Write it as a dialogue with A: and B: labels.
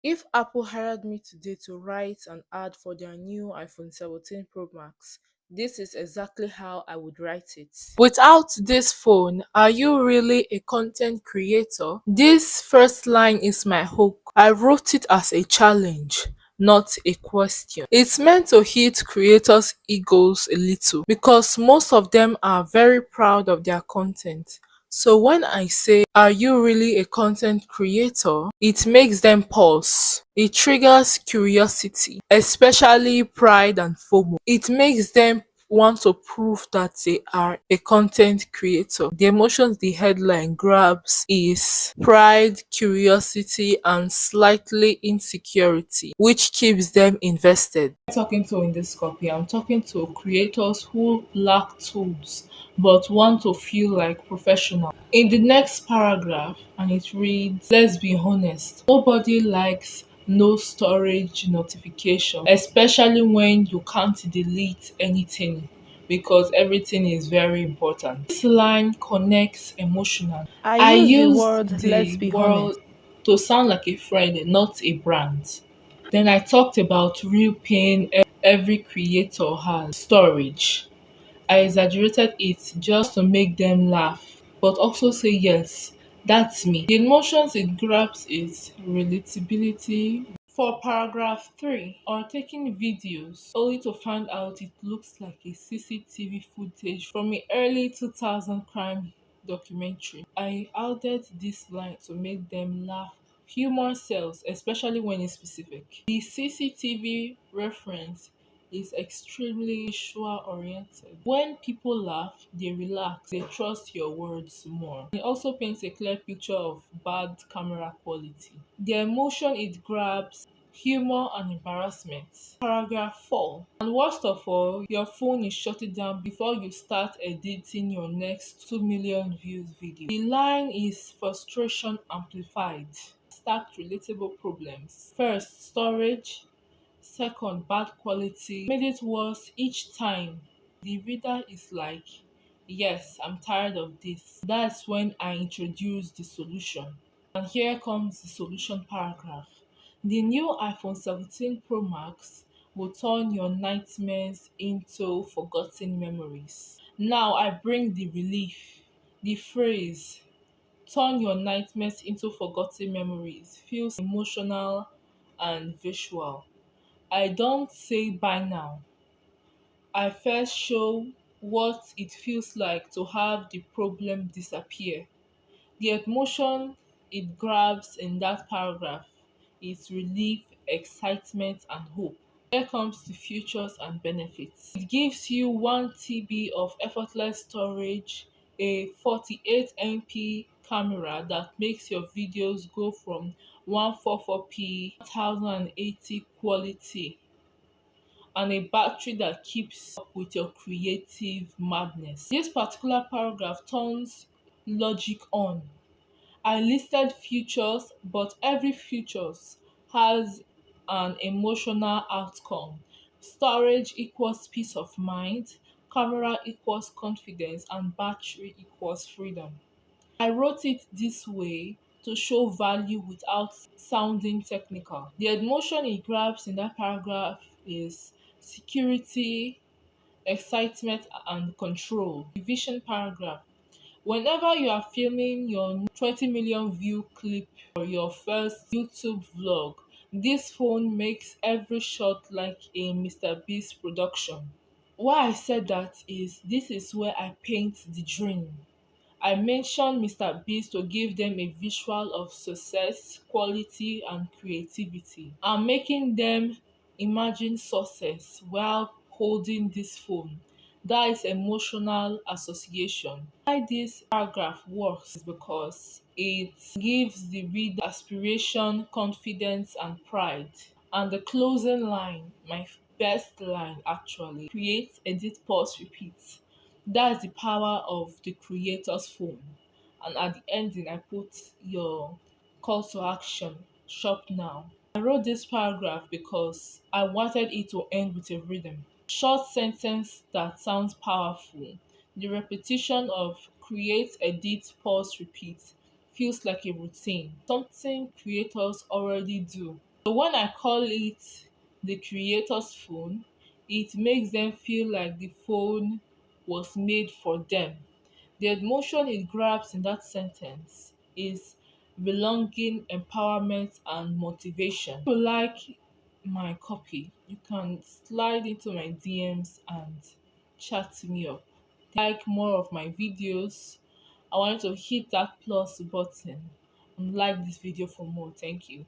A: If Apple hired me today to write an ad for their new iPhone 17 Pro Max, this is exactly how I would write it. Without this phone, are you really a content creator? This first line is my hook. I wrote it as a challenge, not a question. It's meant to hit creators' egos a little because most of them are very proud of their content. So when I say, are you really a content creator? It makes them pause. It triggers curiosity, especially pride and FOMO. It makes them want to prove that they are a content creator. The emotions the headline grabs is pride, curiosity, and slightly insecurity, which keeps them invested. Talking to in this copy, I'm talking to creators who lack tools but want to feel like professional. In the next paragraph, and it reads, let's be honest, nobody likes no storage notification, especially when you can't delete anything because everything is very important. This line connects emotionally.
B: I
A: I
B: use the
A: used
B: word let's
A: the
B: be
A: word
B: honest.
A: to sound like a friend, not a brand. Then I talked about real pain every creator has storage. I exaggerated it just to make them laugh, but also say yes, that's me. The emotions it grabs is relatability. For paragraph 3, on taking videos, only to find out it looks like a CCTV footage from an early 2000 crime documentary. I added this line to make them laugh. Humor sells, especially when it's specific. The CCTV reference is extremely visual oriented. When people laugh, they relax, they trust your words more. It also paints a clear picture of bad camera quality. The emotion it grabs, humor and embarrassment. Paragraph 4. And worst of all, your phone is shutting down before you start editing your next 2 million views video. The line is frustration amplified. Stacked relatable problems. First, storage. Second, bad quality. Made it worse each time. The reader is like, yes, I'm tired of this. That's when I introduce the solution. And here comes the solution paragraph. The new iPhone 17 Pro Max will turn your nightmares into forgotten memories. Now I bring the relief. The phrase, turn your nightmares into forgotten memories, feels emotional and visual. I don't say buy now. I first show what it feels like to have the problem disappear. The emotion it grabs in that paragraph is relief, excitement, and hope. Here comes the features and benefits. It gives you 1 TB of effortless storage, a 48 MP camera that makes your videos go from 144p 1080 quality, and a battery that keeps up with your creative madness. This particular paragraph turns logic on. I listed features, but every features has an emotional outcome. Storage equals peace of mind, camera equals confidence, and battery equals freedom. I wrote it this way to show value without sounding technical. The emotion it grabs in that paragraph is security, excitement, and control. The vision paragraph. Whenever you are filming your 20 million view clip or your first YouTube vlog, this phone makes every shot like a Mr. Beast production. Why I said that is this is where I paint the dream. I mentioned Mr. Beast to give them a visual of success, quality, and creativity. I'm making them imagine success while holding this phone. That is emotional association. Why this paragraph works is because it gives the reader aspiration, confidence, and pride. And the closing line, my best line actually, create, edit, pause, repeat. That's the power of the creator's phone. And at the ending, I put your call to action, shop now. I wrote this paragraph because I wanted it to end with a rhythm. Short sentence that sounds powerful. The repetition of create, edit, pause, repeat feels like a routine, something creators already do. So when I call it the creator's phone, it makes them feel like the phone was made for them. The emotion it grabs in that sentence is belonging, empowerment, and motivation. If you like my copy, you can slide into my DMs and chat me up. Like more of my videos, I want you to hit that plus button and like this video for more. Thank you.